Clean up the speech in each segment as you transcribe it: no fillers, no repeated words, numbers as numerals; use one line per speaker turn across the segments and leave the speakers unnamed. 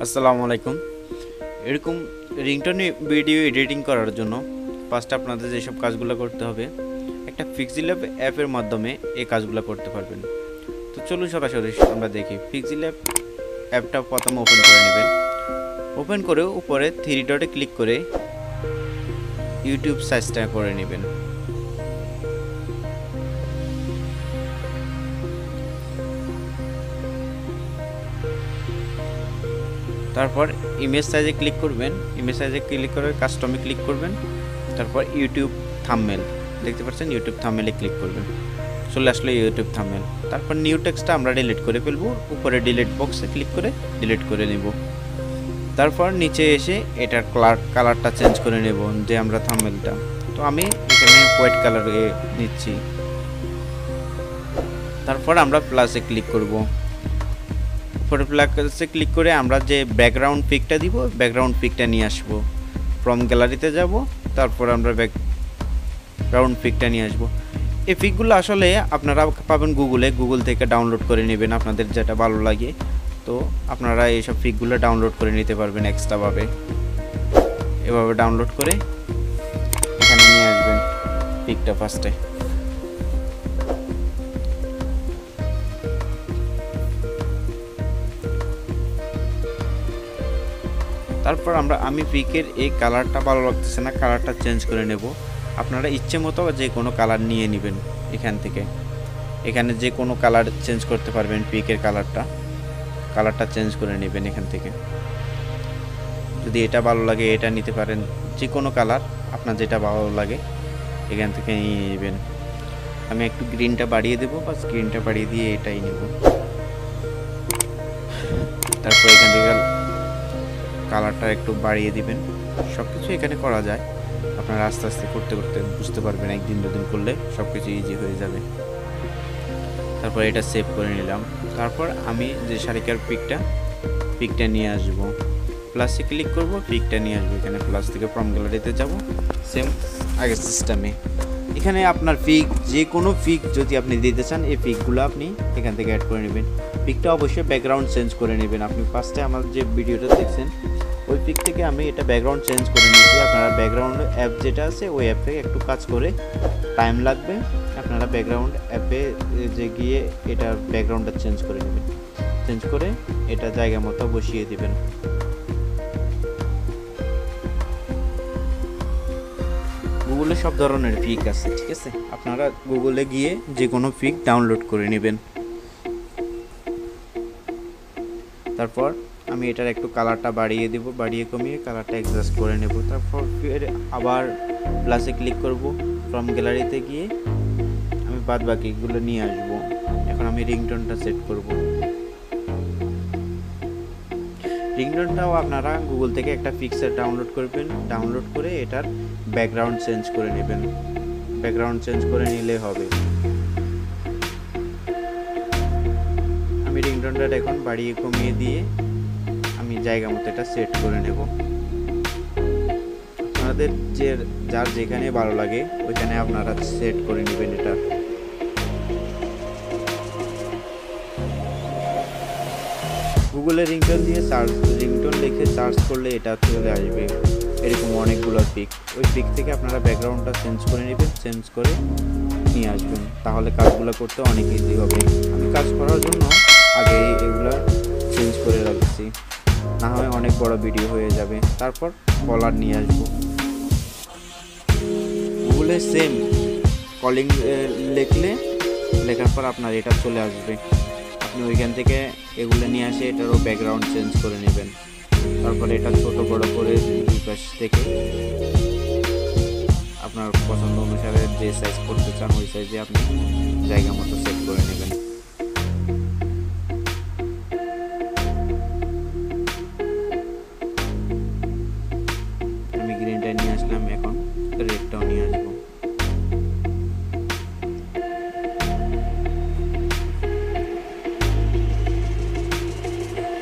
আসসালামু আলাইকুম। এরকম রিংটোনে ভিডিও এডিটিং করার জন্য ফার্স্ট আপনাদের যেসব কাজগুলো করতে হবে, একটা পিক্সেলল্যাব অ্যাপের মাধ্যমে এই কাজগুলো করতে পারবেন। তো চলুন সরাসরি আমরা দেখি। পিক্সেলল্যাব অ্যাপটা প্রথমে ওপেন করে নেবেন। ওপেন করে উপরে থ্রি ডটে ক্লিক করে ইউটিউব সার্চটা করে নেবেন। তারপর ইমেজ সাইজে ক্লিক করবেন। ইমেজ সাইজে ক্লিক করে কাস্টমে ক্লিক করবেন। তারপর ইউটিউব থাম্বনেল দেখতে পাচ্ছেন, ইউটিউব থাম্বনেলে ক্লিক করবেন। চলে আসলে ইউটিউব থাম্বনেল। তারপর নিউ টেক্সটটা আমরা ডিলিট করে ফেলবো। উপরে ডিলিট বক্সে ক্লিক করে ডিলিট করে নেব। তারপর নিচে এসে এটার কালারটা চেঞ্জ করে নেব, যে আমরা থাম্বনেলটা। তো আমি এখানে হোয়াইট কালার নিচ্ছি। তারপর আমরা প্লাসে ক্লিক করব। ফটো প্লাসে ক্লিক করে আমরা যে ব্যাকগ্রাউন্ড পিকটা দিব, ব্যাকগ্রাউন্ড পিকটা নিয়ে আসব। ফ্রম গ্যালারিতে যাব, তারপর আমরা ব্যাকগ্রাউন্ড পিকটা নিয়ে আসব। এই পিকগুলো আসলে আপনারা পাবেন গুগল থেকে ডাউনলোড করে নেবেন আপনাদের যেটা ভালো লাগে। তো আপনারা এইসব পিকগুলো ডাউনলোড করে নিতে পারবেন এক্সট্রাভাবে। এভাবে ডাউনলোড করে এখানে নিয়ে আসবেন পিকটা ফার্স্টে। তারপর আমি পিকের এই কালারটা ভালো লাগতেছে না, কালারটা চেঞ্জ করে নেব। আপনারা ইচ্ছে মতো যে কোনো কালার নিয়ে নেবেন এখান থেকে। এখানে যে কোনো কালার চেঞ্জ করতে পারবেন। পিকের কালারটা চেঞ্জ করে নেবেন এখান থেকে। যদি এটা ভালো লাগে এটা নিতে পারেন, যে কোনো কালার আপনার যেটা ভালো লাগে এখান থেকে নিয়ে নেবেন। আমি একটু গ্রিনটা বাড়িয়ে দেবো, বা স্ক্রিনটা বাড়িয়ে দিয়ে এটাই নেব। তারপর এখান থেকে কালারটা একটু বাড়িয়ে দিবেন। সব কিছু এখানে করা যায়, আপনারা আস্তে আস্তে করতে করতে বুঝতে পারবেন। একদিন দুদিন করলে সব কিছু ইজি হয়ে যাবে। তারপর এটা সেভ করে নিলাম। তারপর আমি যে শাড়িকার পিকটা নিয়ে আসব। প্লাসে ক্লিক করব, পিকটা নিয়ে আসবো। এখানে প্লাস থেকে ফ্রম গ্যালারিতে যাব, সেম আগের সিস্টেমে। এখানে আপনার পিক, যে কোনো পিক যদি আপনি দিতে চান, এই পিকগুলো আপনি এখান থেকে অ্যাড করে নেবেন। পিকটা অবশ্যই ব্যাকগ্রাউন্ড চেঞ্জ করে নেবেন। আপনি ফার্স্টে আমার যে ভিডিওটা দেখছেন ওই পিক থেকে আমি এটা ব্যাকগ্রাউন্ড চেঞ্জ করে নিয়েছি। আপনারা ব্যাকগ্রাউন্ড অ্যাপ যেটা আছে ওই অ্যাপে একটু কাজ করে টাইম লাগবে। আপনারা ব্যাকগ্রাউন্ড অ্যাপে যে গিয়ে এটা ব্যাকগ্রাউন্ডটা চেঞ্জ করে নেবেন। চেঞ্জ করে এটা জায়গা মতো বসিয়ে দিবেন। গুগলে সব ধরনের পিক আছে, ঠিক আছে? আপনারা গুগলে গিয়ে যে কোনো পিক ডাউনলোড করে নেবেন। তারপর আমি এটার একটু কালারটা বাড়িয়ে দেব, বাড়িয়ে কমিয়ে কালারটা অ্যাডজাস্ট করে নেব। তারপর ফির আবার প্লাসে ক্লিক করব। ফ্রম গ্যালারিতে গিয়ে আমি বাদ বাকিগুলো নিয়ে আসব। এখন আমি রিংটোনটা সেট করব। রিংটোনটাও আপনারা গুগল থেকে একটা পিকচার ডাউনলোড করবেন। ডাউনলোড করে এটার ব্যাকগ্রাউন্ড চেঞ্জ করে নেবেন। ব্যাকগ্রাউন্ড চেঞ্জ করে নিলে হবে। আমি রিংটোনটা এখন বাড়িয়ে কমিয়ে দিয়ে আমি জায়গা মতো এটা সেট করে নেব। আপনাদের যার যেখানে ভালো লাগে ওইখানে আপনারা সেট করে নেবেন। এটা গুগলে রিংটোন দিয়ে রিংটোন লিখে সার্চ করলে এটা চলে আসবে এরকম অনেকগুলো পিক। ওই পিক থেকে আপনারা ব্যাকগ্রাউন্ডটা চেঞ্জ করে নেবেন, চেঞ্জ করে নিয়ে আসবেন। তাহলে কাজগুলো করতে অনেক ইজি হবে। আমি কাজ করার জন্য আগে এগুলো চেঞ্জ করে রাখছি, না হয় অনেক বড় ভিডিও হয়ে যাবে। তারপর কলার নিয়ে আসবো। গুগলে সেম কলিং লেখার পর আপনার এটা চলে আসবে। আপনি ওইখান থেকে এগুলো নিয়ে আসে এটারও ব্যাকগ্রাউন্ড চেঞ্জ করে নেবেন। তারপরে এটা ছোট বড় করে দুই পাশ থেকে আপনার পছন্দ অনুসারে যে সাইজ করতে চান ওই সাইজে আপনি জায়গা মতো সেট করে নেবেন। আমি গ্রিনটা নিয়ে আসলাম, এখন রেডটাও নিয়ে আসবো।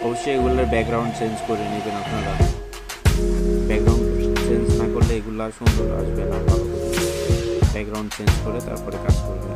অবশ্যই এগুলোর ব্যাকগ্রাউন্ড চেঞ্জ করে নেবেন আপনারা। ব্যাকগ্রাউন্ড চেঞ্জ না করলে এগুলো সুন্দর আসবে না, ভালো করে ব্যাকগ্রাউন্ড চেঞ্জ করে তারপরে কাজ করবেন।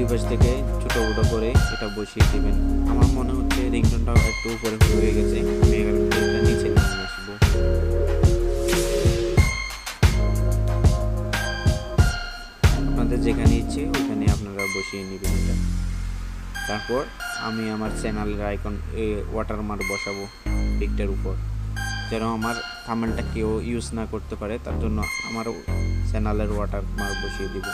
পাশ থেকে ছোটো ছোটো করে এটা বসিয়ে দেবেন। আমার মনে হচ্ছে রিংটোনটা একটু উপরে হয়ে গেছে, আমি এটা নিচে নিয়ে আসবো। আপনাদের যেখানে ইচ্ছে ওইখানে আপনারা বসিয়ে নেবেন এটা। তারপর আমি আমার চ্যানেলের আইকন ওয়াটারমার্ক বসাবো পিকটার উপর, যেন আমার থাম্বনেলটা কেউ ইউজ না করতে পারে, তার জন্য আমার চ্যানেলের ওয়াটারমার্ক বসিয়ে দিব।